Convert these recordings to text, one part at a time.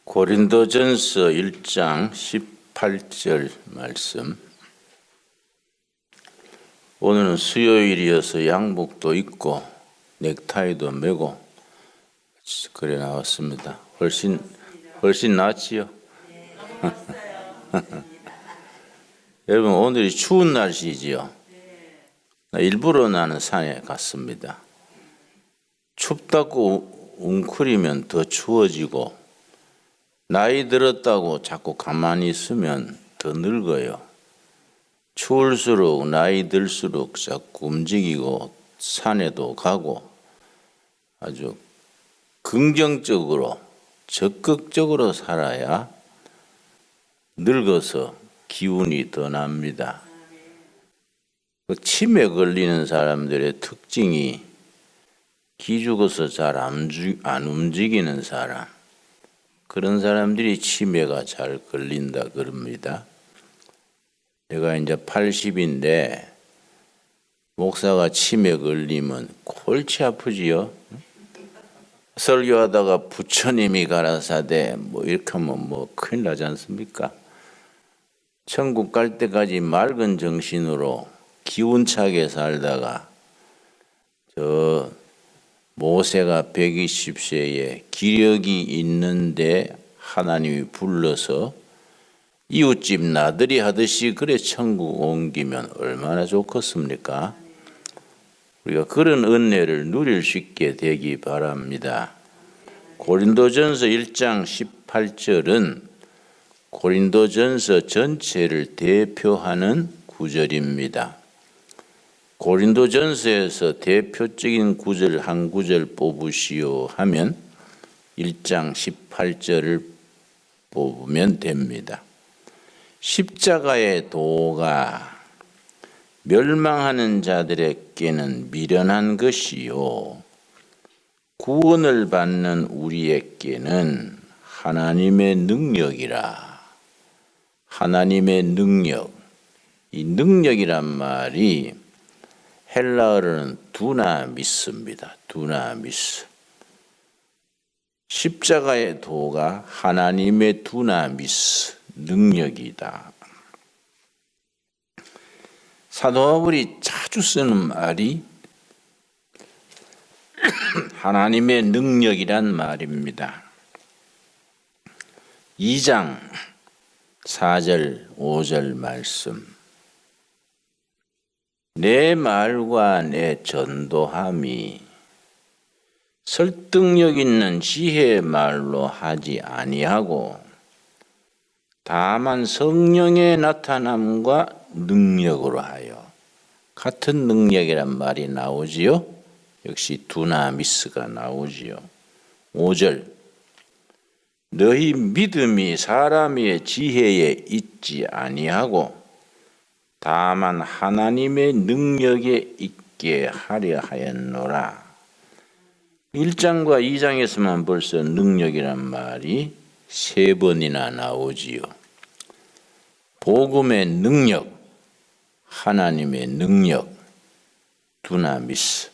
고린도전서 1장 18절 말씀. 오늘은 수요일이어서 양복도 입고 넥타이도 메고 그래 나왔습니다. 훨씬 낫지요. 여러분, 오늘이 추운 날씨지요. 일부러 나는 산에 갔습니다. 춥다고 웅크리면 더 추워지고, 나이 들었다고 자꾸 가만히 있으면 더 늙어요. 추울수록 나이 들수록 자꾸 움직이고 산에도 가고 아주 긍정적으로 적극적으로 살아야 늙어서 기운이 더 납니다. 치매 걸리는 사람들의 특징이 기죽어서 잘 안 움직이는 사람, 그런 사람들이 치매가 잘 걸린다 그럽니다. 제가 이제 80인데 목사가 치매 걸리면 골치 아프지요. 설교하다가 부처님이 가라사대 이렇게 하면 큰일 나지 않습니까? 천국 갈 때까지 맑은 정신으로 기운차게 살다가 저 모세가 120세에 기력이 있는데 하나님이 불러서 이웃집 나들이 하듯이 그래 천국 옮기면 얼마나 좋겠습니까? 우리가 그런 은혜를 누릴 수 있게 되기 바랍니다. 고린도전서 1장 18절은 고린도전서 전체를 대표하는 구절입니다. 고린도전서에서 대표적인 구절 한 구절 뽑으시오 하면 1장 18절을 뽑으면 됩니다. 십자가의 도가 멸망하는 자들에게는 미련한 것이요 구원을 받는 우리에게는 하나님의 능력이라. 하나님의 능력. 이 능력이란 말이 헬라어로는 두나미스입니다. 두나미스. 십자가의 도가 하나님의 두나미스, 능력이다. 사도 바울이 자주 쓰는 말이 하나님의 능력이란 말입니다. 2장 4절 5절 말씀. 내 말과 내 전도함이 설득력 있는 지혜의 말로 하지 아니하고 다만 성령의 나타남과 능력으로 하여. 같은 능력이란 말이 나오지요. 역시 두나미스가 나오지요. 5절. 너희 믿음이 사람의 지혜에 있지 아니하고 다만 하나님의 능력에 있게 하려 하였노라. 1장과 2장에서만 벌써 능력이란 말이 3번이나 나오지요. 복음의 능력, 하나님의 능력, 두나미스.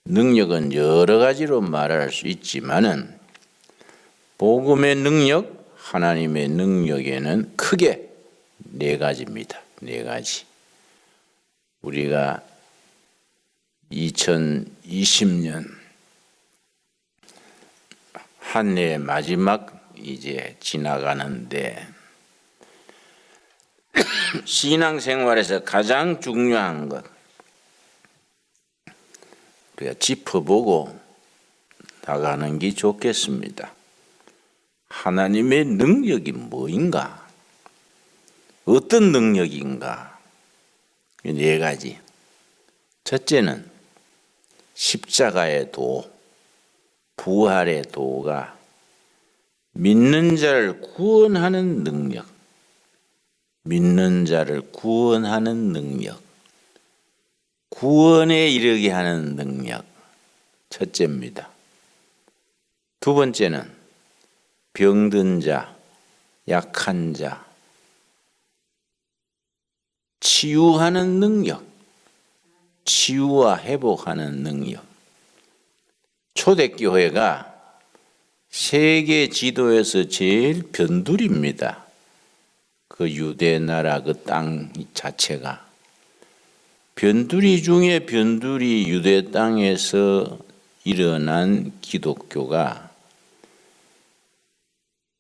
능력은 여러 가지로 말할 수 있지만은 복음의 능력, 하나님의 능력에는 크게 4가지입니다. 4가지. 우리가 2020년 한 해의 마지막 이제 지나가는데 신앙생활에서 가장 중요한 것 우리가 짚어보고 나가는 게 좋겠습니다. 하나님의 능력이 뭐인가? 어떤 능력인가? 4가지. 첫째는 십자가의 도, 부활의 도가 믿는 자를 구원하는 능력, 믿는 자를 구원하는 능력, 구원에 이르게 하는 능력, 첫째입니다. 2번째는 병든 자, 약한 자, 치유하는 능력, 치유와 회복하는 능력. 초대교회가 세계 지도에서 제일 변두리입니다. 그 유대 나라 그 땅 자체가. 변두리 중에 변두리 유대 땅에서 일어난 기독교가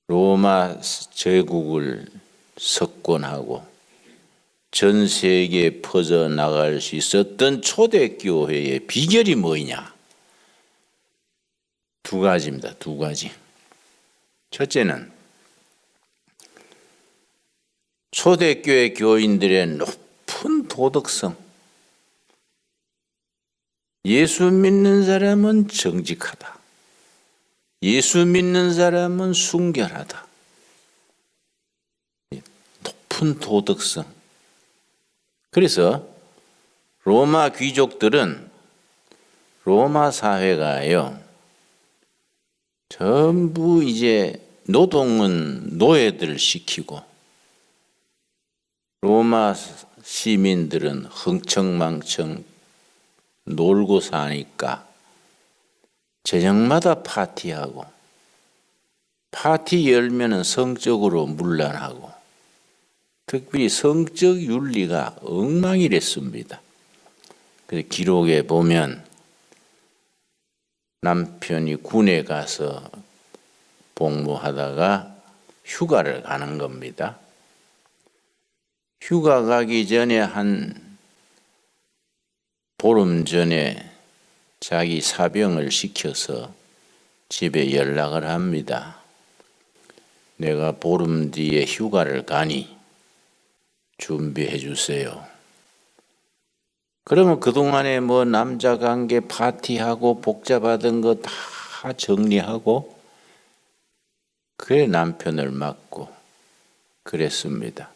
로마 제국을 석권하고 전 세계에 퍼져나갈 수 있었던 초대교회의 비결이 뭐냐? 두 가지입니다. 두 가지. 첫째는 초대교회 교인들의 높은 도덕성. 예수 믿는 사람은 정직하다. 예수 믿는 사람은 순결하다. 높은 도덕성. 그래서 로마 귀족들은 로마 사회가요, 전부 이제 노동은 노예들 시키고 로마 시민들은 흥청망청 놀고 사니까 저녁마다 파티하고 파티 열면은 성적으로 문란하고 특별히 성적 윤리가 엉망이랬습니다. 그래서 기록에 보면 남편이 군에 가서 복무하다가 휴가를 가는 겁니다. 휴가 가기 전에 한 보름 전에 자기 사병을 시켜서 집에 연락을 합니다. 내가 보름 뒤에 휴가를 가니 준비해 주세요. 그러면 그동안에 뭐 남자 관계 파티하고 복잡하던 거 다 정리하고 그래 남편을 맡고 그랬습니다.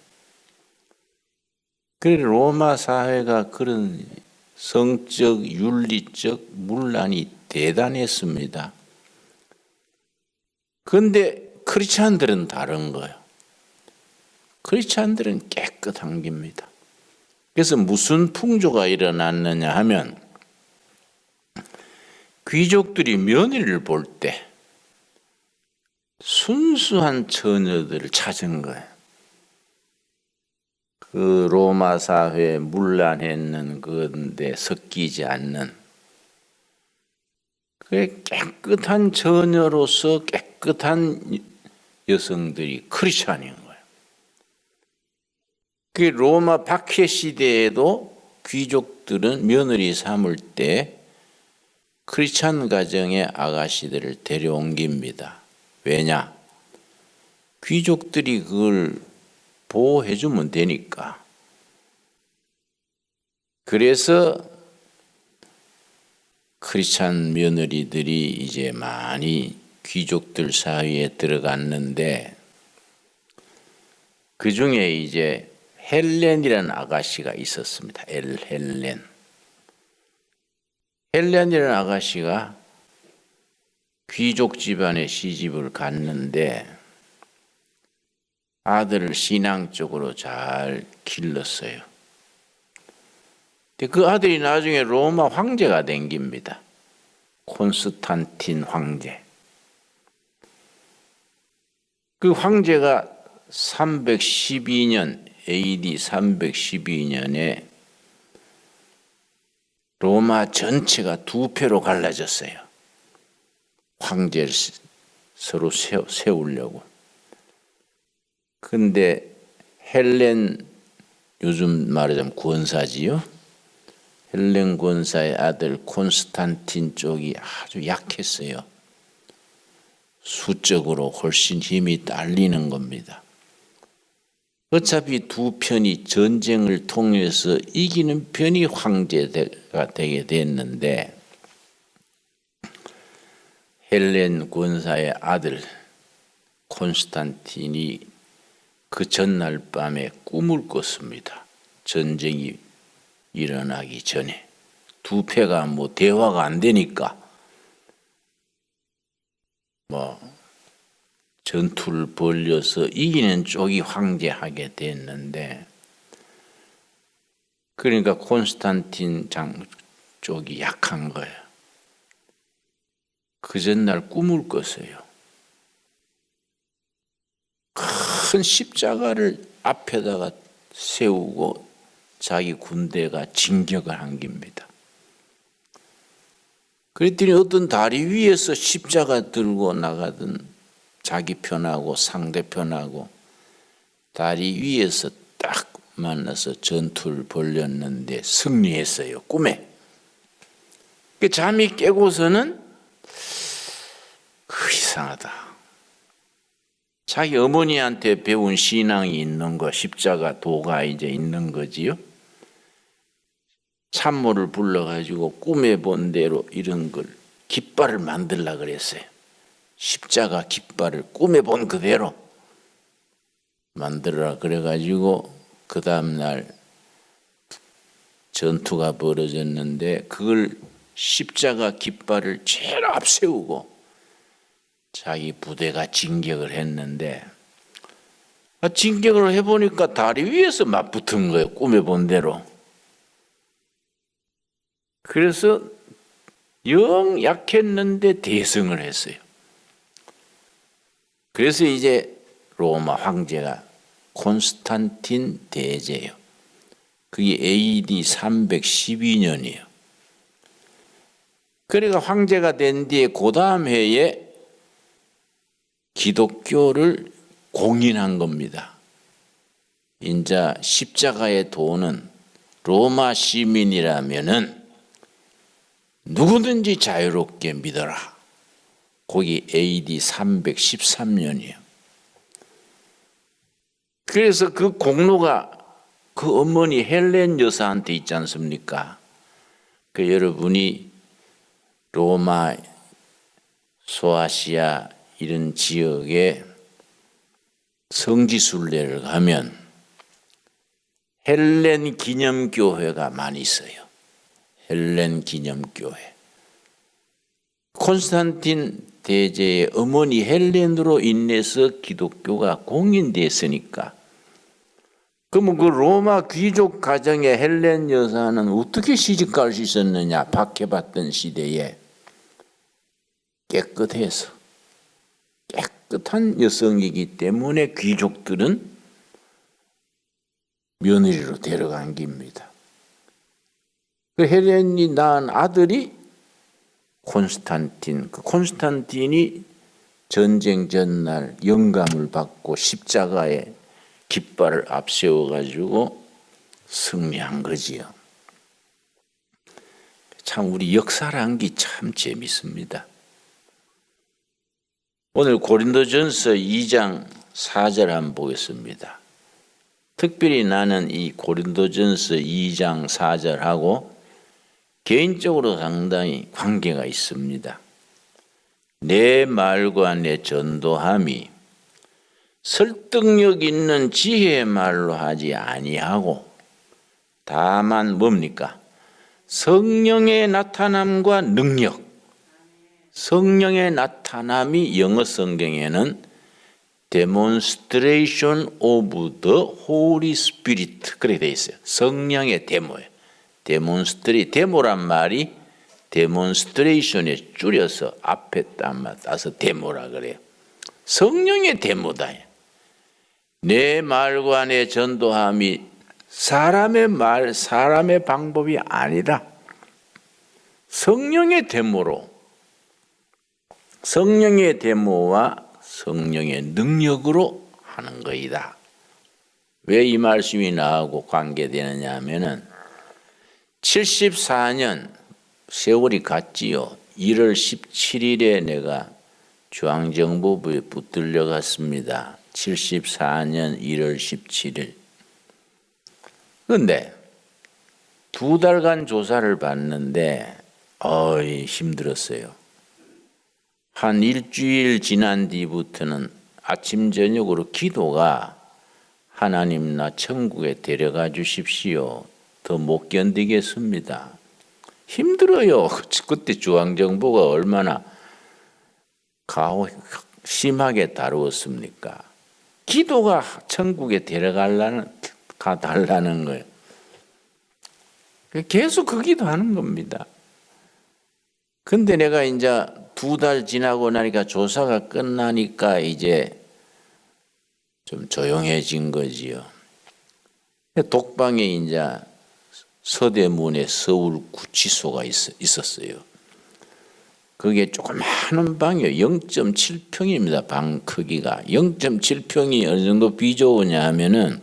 그래 로마 사회가 그런 성적, 윤리적 문란이 대단했습니다. 그런데 크리스찬들은 다른 거예요. 크리스찬들은 깨끗한 겁니다. 그래서 무슨 풍조가 일어났느냐 하면 귀족들이 며느리를 볼 때 순수한 처녀들을 찾은 거예요. 그 로마 사회에 문란했는 그런데 섞이지 않는 그 깨끗한 처녀로서 깨끗한 여성들이 크리스찬인 거예요. 그 로마 박해 시대에도 귀족들은 며느리 삼을 때 크리스찬 가정의 아가씨들을 데려옮깁니다. 왜냐? 귀족들이 그걸 보호해주면 되니까. 그래서 크리스찬 며느리들이 이제 많이 귀족들 사이에 들어갔는데 그 중에 이제 헬렌이라는 아가씨가 있었습니다. 헬렌. 헬렌이라는 아가씨가 귀족 집안에 시집을 갔는데 아들을 신앙적으로 잘 길렀어요. 그 아들이 나중에 로마 황제가 된 겁니다. 콘스탄틴 황제. 그 황제가 312년 AD 312년에 로마 전체가 두 패로 갈라졌어요. 황제를 서로 세우려고. 근데 헬렌, 요즘 말하자면 권사지요. 헬렌 권사의 아들 콘스탄틴 쪽이 아주 약했어요. 수적으로 훨씬 힘이 딸리는 겁니다. 어차피 두 편이 전쟁을 통해서 이기는 편이 황제가 되게 됐는데 헬렌 권사의 아들 콘스탄틴이 그 전날 밤에 꿈을 꿨습니다. 전쟁이 일어나기 전에. 두 패가 뭐 대화가 안 되니까 뭐 전투를 벌려서 이기는 쪽이 황제하게 됐는데 그러니까 콘스탄틴 장 쪽이 약한 거예요. 그 전날 꿈을 꿨어요. 큰 십자가를 앞에다가 세우고 자기 군대가 진격을 한 겁니다. 그랬더니 어떤 다리 위에서 십자가 들고 나가던 자기 편하고 상대편하고 다리 위에서 딱 만나서 전투를 벌였는데 승리했어요. 꿈에. 잠이 깨고서는 이상하다. 자기 어머니한테 배운 신앙이 있는 거, 십자가 도가 이제 있는 거지요. 산모를 불러가지고 꿈에 본 대로 이런 걸 깃발을 만들라 그랬어요. 십자가 깃발을 꿈에 본 그대로 만들어라 그래가지고 그 다음날 전투가 벌어졌는데 그걸 십자가 깃발을 제일 앞세우고 자기 부대가 진격을 했는데 진격을 해보니까 다리 위에서 맞붙은 거예요. 꿈에 본 대로. 그래서 영 약했는데 대승을 했어요. 그래서 이제 로마 황제가 콘스탄틴 대제예요. 그게 AD 312년이에요. 그러니까 황제가 된 뒤에 그 다음 해에 기독교를 공인한 겁니다. 인자 십자가의 도는 로마 시민이라면은 누구든지 자유롭게 믿어라. 거기 AD 313년이에요. 그래서 그 공로가 그 어머니 헬렌 여사한테 있지 않습니까? 그 여러분이 로마, 소아시아 이런 지역에 성지순례를 가면 헬렌 기념교회가 많이 있어요. 헬렌 기념교회. 콘스탄틴 대제의 어머니 헬렌으로 인해서 기독교가 공인됐으니까 그러면 그 로마 귀족 가정의 헬렌 여사는 어떻게 시집갈 수 있었느냐? 박해받던 시대에 깨끗해서 깨끗한 여성이기 때문에 귀족들은 며느리로 데려간 겁니다. 그 헬렌이 낳은 아들이 콘스탄틴. 그 콘스탄틴이 전쟁 전날 영감을 받고 십자가에 깃발을 앞세워가지고 승리한 거지요. 참 우리 역사라는 게 참 재밌습니다. 오늘 고린도전서 2장 4절 한번 보겠습니다. 특별히 나는 이 고린도전서 2장 4절하고 개인적으로 상당히 관계가 있습니다. 내 말과 내 전도함이 설득력 있는 지혜의 말로 하지 아니하고 다만 뭡니까? 성령의 나타남과 능력. 성령의 나타남이 영어 성경에는 demonstration of the Holy Spirit 그렇게 되어 있어요. 성령의 데모예요. 데모란 말이 데몬스트레이션에 줄여서 앞에 딱 따서 데모라 그래요. 성령의 데모다. 내 말과 내 전도함이 사람의 말, 사람의 방법이 아니다. 성령의 데모로, 성령의 데모와 성령의 능력으로 하는 것이다. 왜 이 말씀이 나하고 관계되느냐 하면은 74년 세월이 갔지요. 1월 17일에 내가 중앙정보부에 붙들려 갔습니다. 74년 1월 17일. 그런데 2달간 조사를 받는데 힘들었어요. 한 일주일 지난 뒤부터는 아침 저녁으로 기도가 하나님 나 천국에 데려가 주십시오. 더 못 견디겠습니다. 힘들어요. 그때 중앙정보가 얼마나 심하게 다루었습니까? 기도가 천국에 가달라는 거예요. 계속 그 기도하는 겁니다. 근데 내가 이제 2달 지나고 나니까 조사가 끝나니까 이제 좀 조용해진 거지요. 독방에 이제 서대문에 서울구치소가 있었어요. 그게 조그마한 방이요. 0.7평입니다. 방 크기가. 0.7평이 어느 정도 비좁으냐 하면은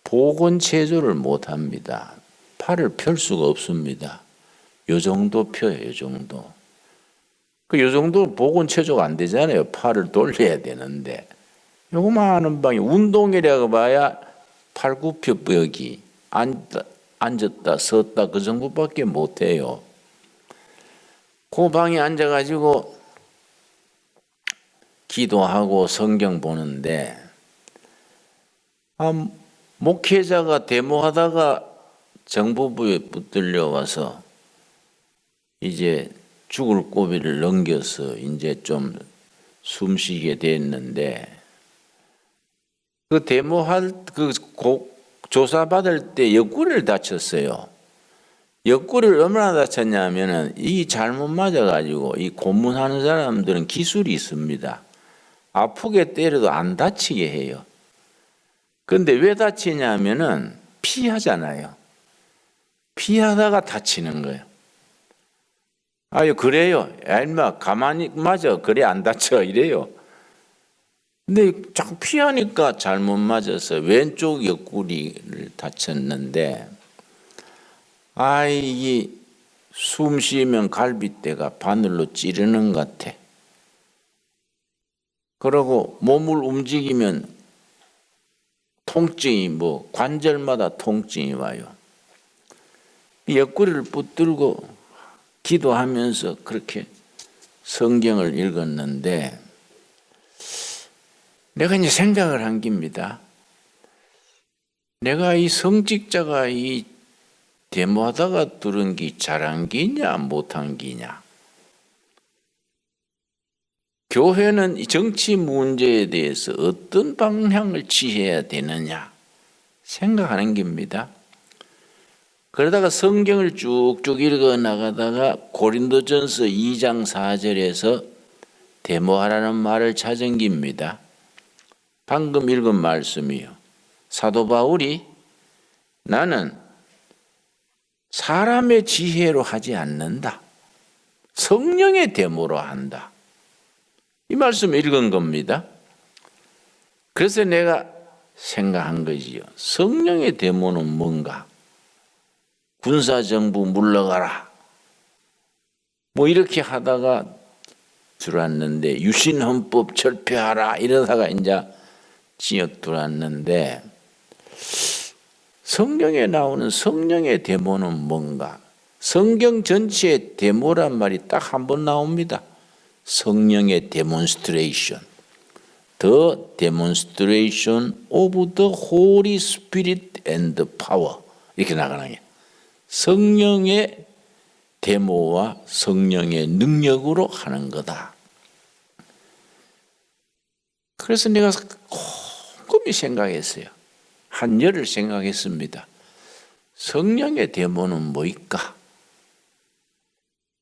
보건체조를 못합니다. 팔을 펼 수가 없습니다. 요 정도 펴요. 요 정도. 요 정도 보건체조가 안 되잖아요. 팔을 돌려야 되는데. 요거만한 방이 운동이라고 봐야 팔굽혀펴기 앉았다 섰다 그 정도밖에 못해요. 그 방에 앉아가지고 기도하고 성경 보는데 목회자가 데모하다가 정보부에 붙들려 와서 이제 죽을 고비를 넘겨서 이제 좀 숨쉬게 됐는데 그 데모할 조사받을 때 옆구리를 다쳤어요. 옆구리를 얼마나 다쳤냐면은 이 잘못 맞아가지고 이 고문하는 사람들은 기술이 있습니다. 아프게 때려도 안 다치게 해요. 근데 왜 다치냐면은 피하잖아요. 피하다가 다치는 거예요. 아유 그래요. 야 인마 가만히 맞아. 그래 안 다쳐 이래요. 근데 자꾸 피하니까 잘못 맞아서 왼쪽 옆구리를 다쳤는데 이게 숨 쉬면 갈비뼈가 바늘로 찌르는 것 같아. 그러고 몸을 움직이면 통증이 관절마다 통증이 와요. 옆구리를 붙들고 기도하면서 그렇게 성경을 읽었는데 내가 이제 생각을 한 겁니다. 내가 이 성직자가 이 데모하다가 들은 게 잘한 기냐 못한 기냐. 교회는 이 정치 문제에 대해서 어떤 방향을 취해야 되느냐 생각하는 겁니다. 그러다가 성경을 쭉쭉 읽어 나가다가 고린도전서 2장 4절에서 데모하라는 말을 찾은 겁니다. 방금 읽은 말씀이요. 사도 바울이 나는 사람의 지혜로 하지 않는다. 성령의 데모로 한다. 이 말씀 읽은 겁니다. 그래서 내가 생각한 거지요. 성령의 데모는 뭔가? 군사정부 물러가라. 이렇게 하다가 들어왔는데 유신헌법 철폐하라 이러다가 이제 지역 들어왔는데 성경에 나오는 성령의 데모는 뭔가? 성경 전체의 데모란 말이 딱 한 번 나옵니다. 성령의 데몬스트레이션. The demonstration of the Holy Spirit and power. 이렇게 나가는 게 성령의 데모와 성령의 능력으로 하는 거다. 그래서 내가 곰곰이 생각했어요. 한열을 생각했습니다. 성령의 데모는 뭐일까?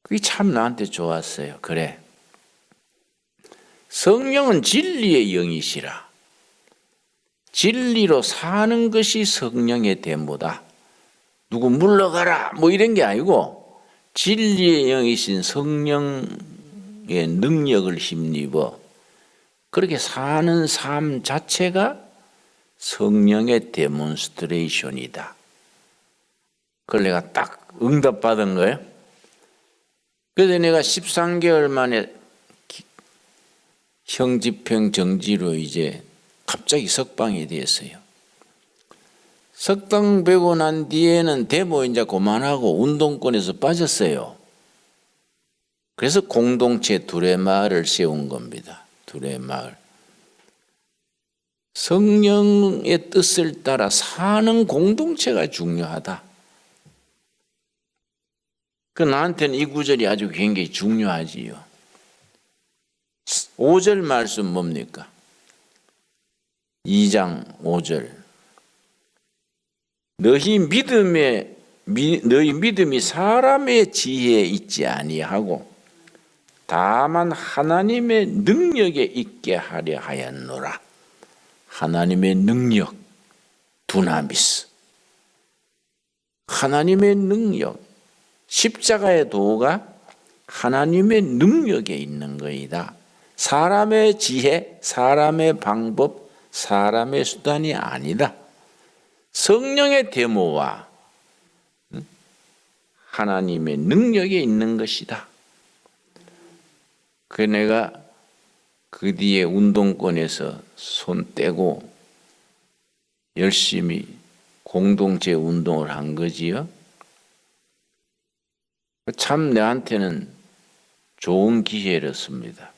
그게 참 나한테 좋았어요. 그래. 성령은 진리의 영이시라. 진리로 사는 것이 성령의 데모다. 누구 물러가라 이런 게 아니고 진리의 영이신 성령의 능력을 힘입어 그렇게 사는 삶 자체가 성령의 데몬스트레이션이다. 그걸 내가 딱 응답받은 거예요. 그래서 내가 13개월 만에 형집행 정지로 이제 갑자기 석방이 됐어요. 석방 되고 난 뒤에는 데모 이제 그만하고 운동권에서 빠졌어요. 그래서 공동체 두레마을을 세운 겁니다. 두레마을. 성령의 뜻을 따라 사는 공동체가 중요하다. 나한테는 이 구절이 아주 굉장히 중요하지요. 5절 말씀 뭡니까? 2장 5절. 너희 믿음이 사람의 지혜에 있지 아니하고 다만 하나님의 능력에 있게 하려 하였노라. 하나님의 능력, 두나미스. 하나님의 능력, 십자가의 도가 하나님의 능력에 있는 것이다. 사람의 지혜, 사람의 방법, 사람의 수단이 아니다. 성령의 데모와 하나님의 능력에 있는 것이다. 그 내가 그 뒤에 운동권에서 손 떼고 열심히 공동체 운동을 한 거지요. 참 내한테는 좋은 기회였습니다.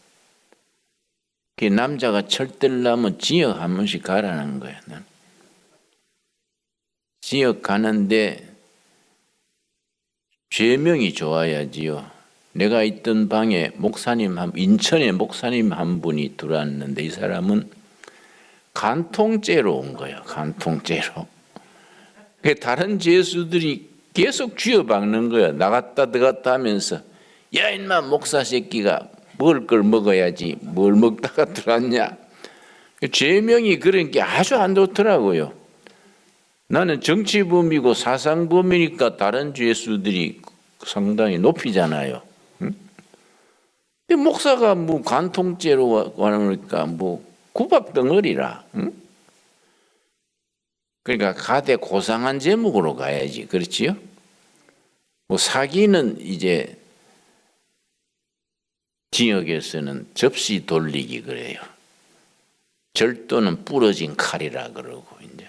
그 남자가 철들 나면 지역 한 번씩 가라는 거야. 난. 지역 가는데 죄명이 좋아야지요. 내가 있던 방에 인천에 목사님 한 분이 들어왔는데 이 사람은 간통죄로 온 거예요. 간통죄로. 다른 죄수들이 계속 쥐어박는 거야. 나갔다 들어갔다 하면서 야 인마 목사 새끼가 먹을 걸 먹어야지 뭘 먹다가 들어왔냐. 죄명이 그런 게 아주 안 좋더라고요. 나는 정치범이고 사상범이니까 다른 죄수들이 상당히 높이잖아요. 응? 근데 목사가 뭐 간통죄로 가니까 뭐 구박덩어리라. 응? 그러니까 가대 고상한 제목으로 가야지. 그렇지요? 뭐 사기는 이제 징역에서는 접시 돌리기 그래요. 절도는 부러진 칼이라 그러고 이제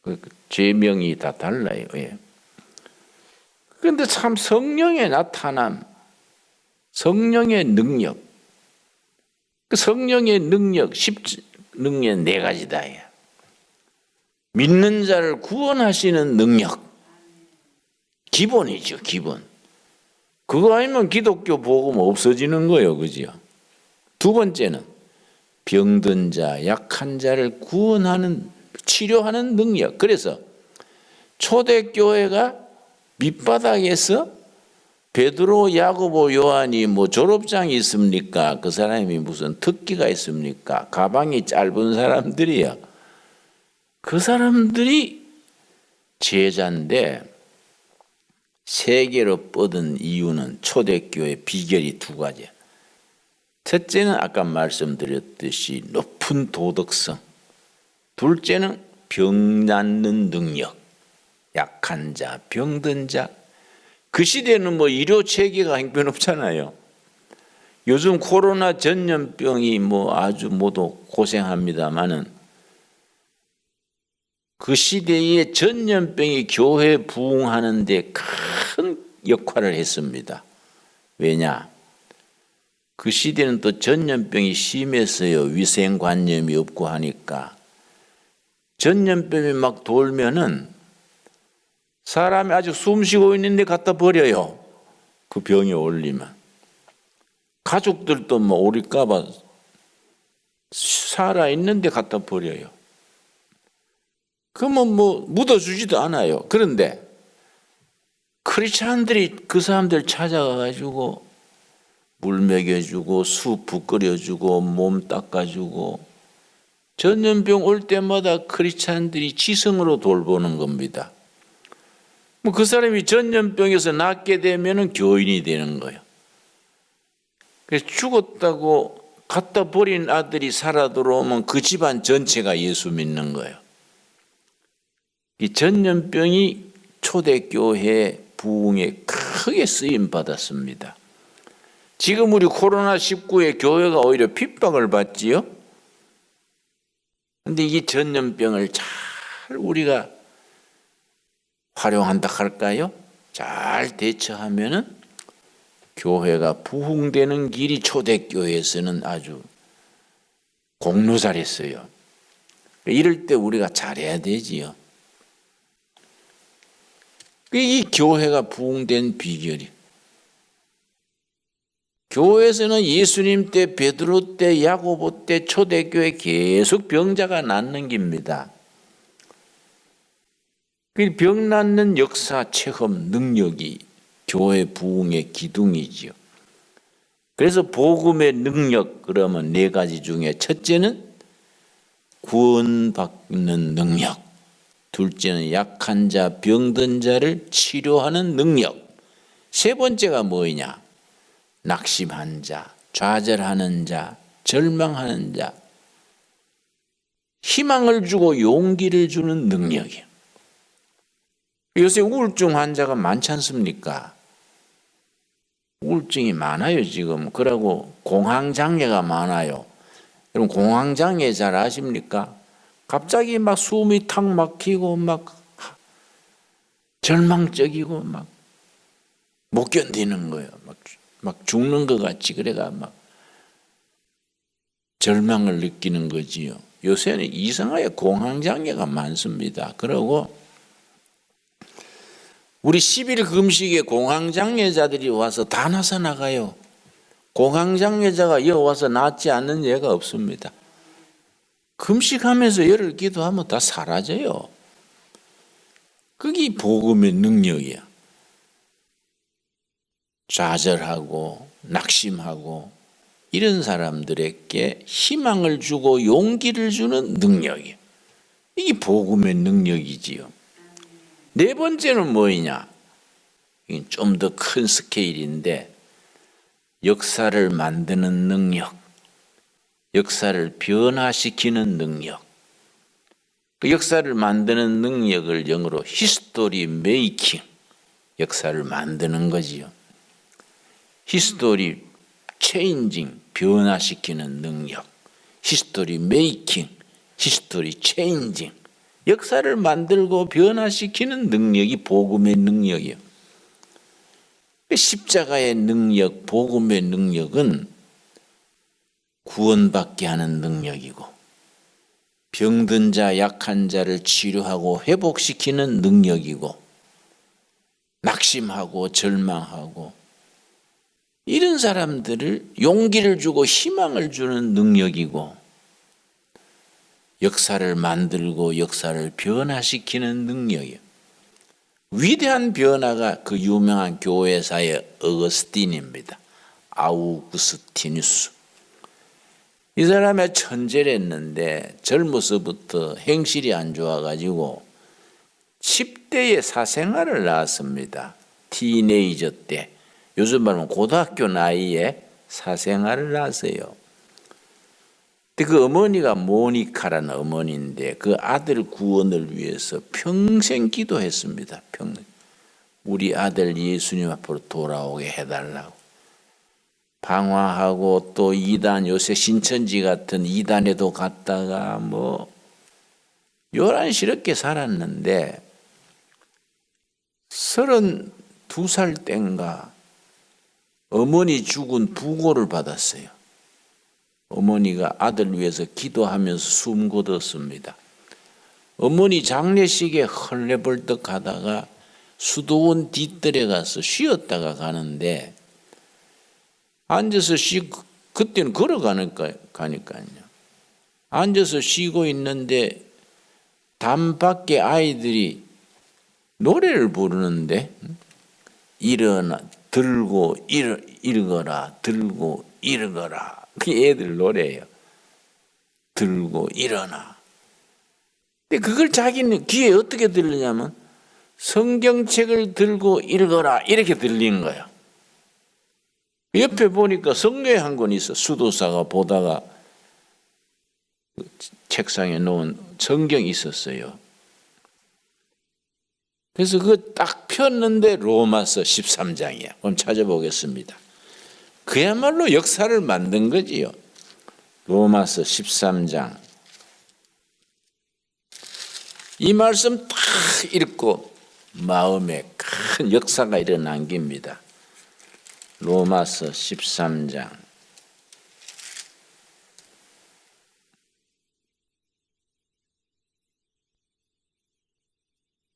그 죄명이 다 달라요. 예. 그런데 참 성령의 나타남, 성령의 능력, 그 성령의 능력, 능력 네 가지다. 믿는 자를 구원하시는 능력, 기본이죠, 기본. 그거 아니면 기독교 복음 없어지는 거예요, 그죠? 두 번째는 병든 자, 약한 자를 구원하는, 치료하는 능력. 그래서 초대교회가 밑바닥에서 베드로, 야고보, 요한이 뭐 졸업장이 있습니까? 그 사람이 무슨 특기가 있습니까? 가방이 짧은 사람들이야. 그 사람들이 제자인데 세계로 뻗은 이유는 초대교회 비결이 두 가지야. 첫째는 아까 말씀드렸듯이 높은 도덕성. 둘째는 병 낫는 능력. 약한 자, 병든 자. 그 시대는 뭐 의료 체계가 형편없잖아요. 요즘 코로나 전염병이 뭐 아주 모두 고생합니다마는 그 시대에 전염병이 교회 부흥하는 데 큰 역할을 했습니다. 왜냐? 그 시대는 또 전염병이 심했어요. 위생관념이 없고 하니까. 전염병이 막 돌면은 사람이 아직 숨쉬고 있는데 갖다 버려요. 그 병이 올리면. 가족들도 뭐 오릴까봐 살아있는데 갖다 버려요. 그러면 뭐 묻어주지도 않아요. 그런데 크리스찬들이 그 사람들 찾아가가지고 물 먹여주고 수프 끓여주고 몸 닦아주고 전염병 올 때마다 크리스찬들이 지성으로 돌보는 겁니다. 뭐 그 사람이 전염병에서 낫게 되면은 교인이 되는 거예요. 그래서 죽었다고 갖다 버린 아들이 살아 들어오면 그 집안 전체가 예수 믿는 거예요. 이 전염병이 초대교회 부흥에 크게 쓰임 받았습니다. 지금 우리 코로나19에 교회가 오히려 핍박을 받지요. 그런데 이 전염병을 잘 우리가 활용한다 할까요? 잘 대처하면은 교회가 부흥되는 길이 초대교회에서는 아주 공로 잘했어요. 이럴 때 우리가 잘해야 되지요. 이 교회가 부흥된 비결이 교회에서는 예수님 때, 베드로 때, 야고보 때 초대교회 계속 병자가 낫는 겁니다. 그 병 낫는 역사, 체험, 능력이 교회 부흥의 기둥이지요. 그래서 복음의 능력 그러면 네 가지 중에 첫째는 구원받는 능력, 둘째는 약한 자, 병든 자를 치료하는 능력, 세 번째가 뭐냐? 낙심한 자, 좌절하는 자, 절망하는 자, 희망을 주고 용기를 주는 능력이에요. 요새 우울증 환자가 많지 않습니까? 우울증이 많아요, 지금. 그러고 공황장애가 많아요. 여러분, 공황장애 잘 아십니까? 갑자기 막 숨이 탁 막히고 막 절망적이고 막 못 견디는 거예요. 막 죽는 것 같이 그래가 막 절망을 느끼는 거지요. 요새는 이상하게 공황장애가 많습니다. 그러고 우리 10일 금식에 공황장애자들이 와서 다 나서나가요. 공황장애자가 여기 와서 낫지 않는 예가 없습니다. 금식하면서 열흘 기도하면 다 사라져요. 그게 복음의 능력이야. 좌절하고 낙심하고 이런 사람들에게 희망을 주고 용기를 주는 능력이에요. 이게 복음의 능력이지요. 네 번째는 뭐냐? 이게 좀 더 큰 스케일인데 역사를 만드는 능력, 역사를 변화시키는 능력. 그 역사를 만드는 능력을 영어로 히스토리 메이킹, 역사를 만드는 거지요. 히스토리 체인징, 변화시키는 능력, 히스토리 메이킹, 히스토리 체인징, 역사를 만들고 변화시키는 능력이 복음의 능력이에요. 십자가의 능력, 복음의 능력은 구원받게 하는 능력이고 병든 자, 약한 자를 치료하고 회복시키는 능력이고 낙심하고 절망하고 이런 사람들을 용기를 주고 희망을 주는 능력이고 역사를 만들고 역사를 변화시키는 능력이에요. 위대한 변화가 그 유명한 교회사의 어거스틴입니다. 아우구스티누스. 이 사람의 천재랬는데 젊어서부터 행실이 안 좋아가지고 10대에 사생활을 낳았습니다. 티네이저 때. 요즘 말하면 고등학교 나이에 사생활을 낳았어요. 근데 그 어머니가 모니카라는 어머니인데 그 아들 구원을 위해서 평생 기도했습니다. 평생. 우리 아들 예수님 앞으로 돌아오게 해달라고. 방화하고 또 이단, 요새 신천지 같은 이단에도 갔다가 뭐 요란스럽게 살았는데 32살 땐가 어머니 죽은 부고를 받았어요. 어머니가 아들 위해서 기도하면서 숨 거뒀습니다. 어머니 장례식에 헐레벌떡 하다가 수도원 뒷뜰에 가서 쉬었다가 가는데 앉아서 그때는 걸어가니까요. 앉아서 쉬고 있는데 담 밖에 아이들이 노래를 부르는데 일어나 들고 읽어라 들고 읽어라. 그게 애들 노래예요. 들고 일어나. 근데 그걸 자기는 귀에 어떻게 들리냐면 성경책을 들고 읽어라 이렇게 들리는 거예요. 옆에 보니까 성경에 한 권 있어. 수도사가 보다가 책상에 놓은 성경이 있었어요. 그래서 그거 딱 폈는데 로마서 13장이야. 그럼 찾아보겠습니다. 그야말로 역사를 만든 거지요. 로마서 13장. 이 말씀 딱 읽고 마음에 큰 역사가 일어난 겁니다. 로마서 13장.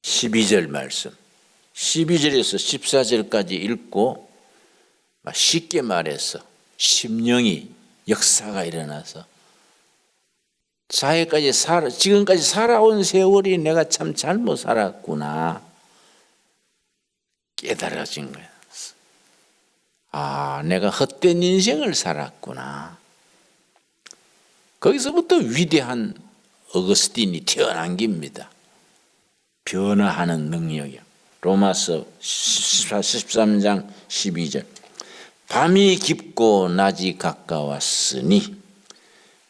12절 말씀. 12절에서 14절까지 읽고 쉽게 말해서 심령이 역사가 일어나서 지금까지 살아온 세월이 내가 참 잘못 살았구나 깨달아진 거야. 아, 내가 헛된 인생을 살았구나. 거기서부터 위대한 어거스틴이 태어난 겁니다. 변화하는 능력이요. 로마서 13장 12절. 밤이 깊고 낮이 가까웠으니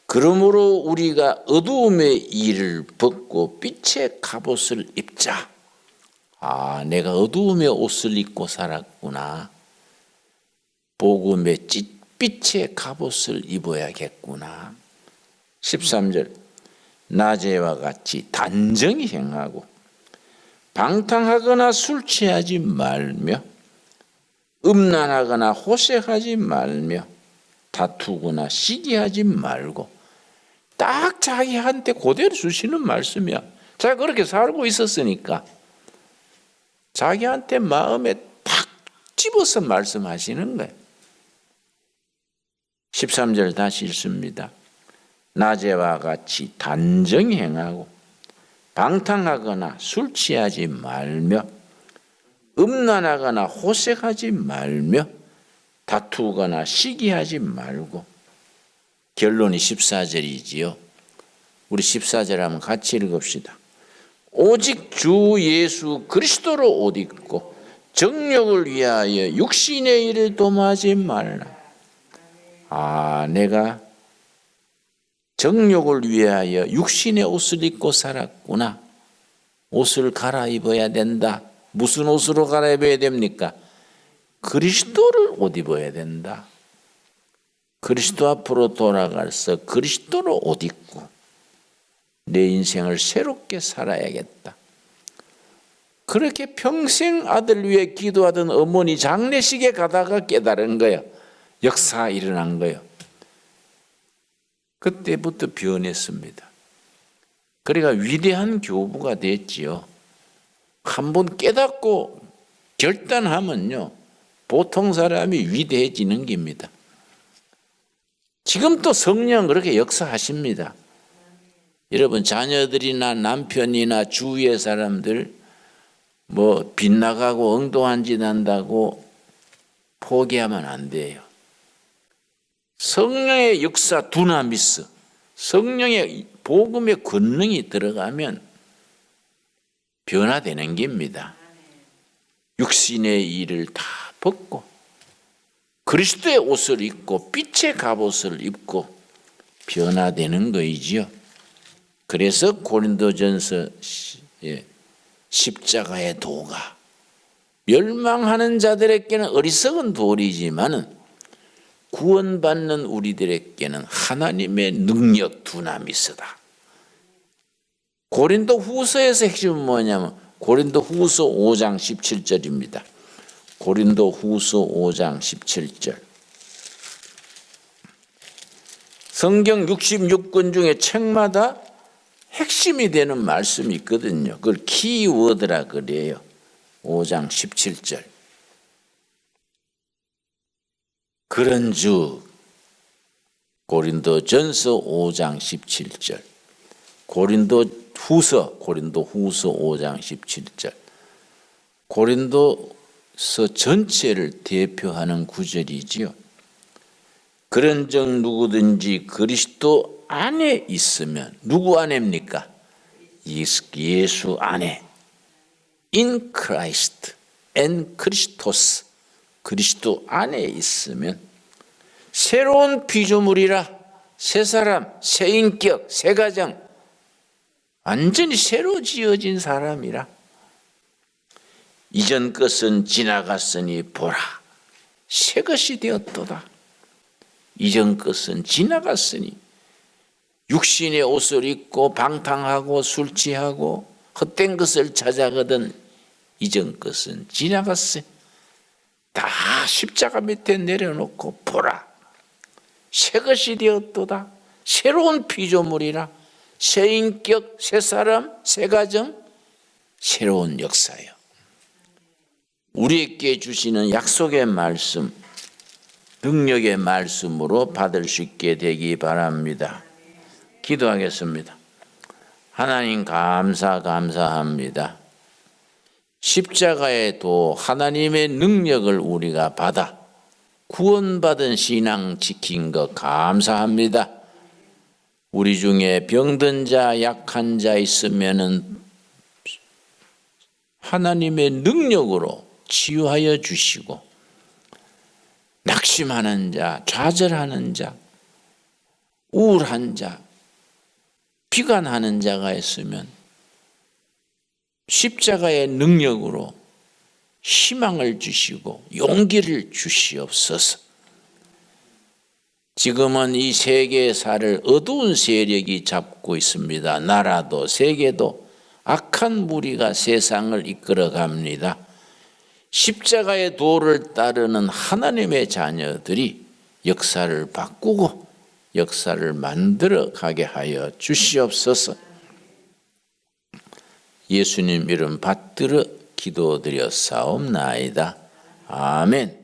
그러므로 우리가 어두움의 일을 벗고 빛의 갑옷을 입자. 내가 어두움의 옷을 입고 살았구나. 복음의 빛의 갑옷을 입어야겠구나. 13절. 낮에와 같이 단정히 행하고 방탕하거나 술 취하지 말며 음란하거나 호색하지 말며 다투거나 시기하지 말고. 딱 자기한테 그대로 주시는 말씀이야. 자기가 그렇게 살고 있었으니까 자기한테 마음에 탁 집어서 말씀하시는 거예요. 13절 다시 읽습니다. 낮에와 같이 단정히 행하고 방탕하거나 술 취하지 말며 음란하거나 호색하지 말며 다투거나 시기하지 말고. 결론이 14절이지요. 우리 14절 한번 같이 읽읍시다. 오직 주 예수 그리스도로 옷 입고 정욕을 위하여 육신의 일을 도모하지 말라. 내가 정욕을 위하여 육신의 옷을 입고 살았구나. 옷을 갈아입어야 된다. 무슨 옷으로 갈아입어야 됩니까? 그리스도를 옷 입어야 된다. 그리스도 앞으로 돌아가서 그리스도로 옷 입고 내 인생을 새롭게 살아야겠다. 그렇게 평생 아들 위해 기도하던 어머니 장례식에 가다가 깨달은 거예요. 역사 일어난 거예요. 그때부터 변했습니다. 그러니까 위대한 교부가 됐지요. 한번 깨닫고 결단하면요, 보통 사람이 위대해지는 겁니다. 지금 또 성령 그렇게 역사하십니다. 여러분, 자녀들이나 남편이나 주위의 사람들 빗나가고 엉뚱한 짓 한다고 포기하면 안 돼요. 성령의 역사 두나미스, 성령의 복음의 권능이 들어가면 변화되는 겁니다. 육신의 일을 다 벗고 그리스도의 옷을 입고 빛의 갑옷을 입고 변화되는 거이지요. 그래서 고린도전서 십자가의 도가 멸망하는 자들에게는 어리석은 도리지만은 구원받는 우리들에게는 하나님의 능력 두나미스다. 고린도 후서에서 핵심은 뭐냐면 고린도 후서 5장 17절입니다. 고린도 후서 5장 17절. 성경 66권 중에 책마다 핵심이 되는 말씀이 있거든요. 그걸 키워드라 그래요. 5장 17절. 그런즉 고린도전서 5장 17절. 고린도 후서 5장 17절. 고린도서 전체를 대표하는 구절이지요. 그런즉 누구든지 그리스도 안에 있으면, 누구 안에입니까? 예수 안에. In Christ, en Christos. 그리스도 안에 있으면 새로운 피조물이라. 새 사람, 새 인격, 새 가정, 완전히 새로 지어진 사람이라. 이전 것은 지나갔으니 보라, 새 것이 되었도다. 이전 것은 지나갔으니, 육신의 옷을 입고 방탕하고 술 취하고 헛된 것을 찾아가던 이전 것은 지나갔으니 다 십자가 밑에 내려놓고 보라, 새 것이 되었도다. 새로운 피조물이라. 새 인격, 새 사람, 새 가정, 새로운 역사요. 우리에게 주시는 약속의 말씀, 능력의 말씀으로 받을 수 있게 되기 바랍니다. 기도하겠습니다. 하나님 감사합니다. 십자가의 도 하나님의 능력을 우리가 받아 구원받은 신앙 지킨 것 감사합니다. 우리 중에 병든 자, 약한 자 있으면은 하나님의 능력으로 치유하여 주시고, 낙심하는 자, 좌절하는 자, 우울한 자, 비관하는 자가 있으면 십자가의 능력으로 희망을 주시고 용기를 주시옵소서. 지금은 이 세계사를 어두운 세력이 잡고 있습니다. 나라도 세계도 악한 무리가 세상을 이끌어 갑니다. 십자가의 도를 따르는 하나님의 자녀들이 역사를 바꾸고 역사를 만들어 가게 하여 주시옵소서. 예수님 이름 받들어 기도드렸사옵나이다. 아멘.